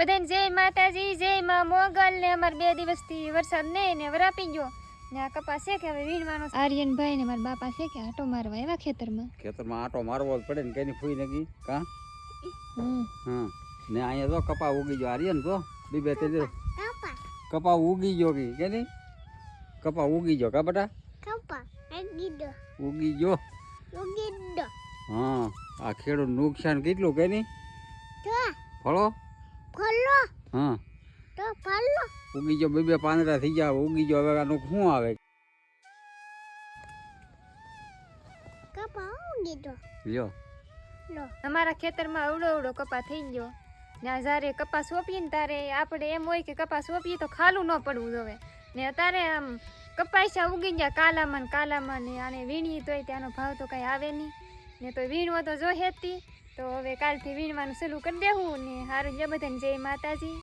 બધાને જય માતાજી, જય માં મોગલ ને અમાર 2 દિવસથી વરસાદ નહીં ને વરાપી ગયો ને આ કપાસ છે કે હવે વીણવાનો. આર્યનભાઈ ને મારા બાપા છે કે આટો મારવા આવ્યા ખેતરમાં આટો મારવો જ પડે ને કઈની ફૂઈ નગી કા હા ને અહીંયા જો કપા ઉગી ગયો આર્યન જો બે તે કપા ઉગી ગયો કે નહીં કપા ઉગી ગયો કા બેટા ઉગી ગયો હા આ ખેડૂત નુકસાન કેટલું કે નહીં ફળો હા ઉગી ગયો બે પાંદડા થઈ ગયા ઉગી ગયો હવે આનું શું આવે લ્યો અમારા ખેતરમાં અવડો અવડો કપા થઈ ગયો ને જ્યારે કપાસ સોંપીએ ને તારે આપણે એમ હોય કે કપાસ સોંપીએ તો ખાલું ન પડવું જોઈએ ને અત્યારે આમ કપાસા ઉગી ગયા કાલામાં ને આને વીણીએ તોય ત્યાંનો ભાવ તો કાંઈ આવે નહીં ને તો વીણવો તો જો હેતી તો હવે કાલથી વીણવાનું શરૂ કરી દેવું ને સારું જ બધાને જય માતાજી.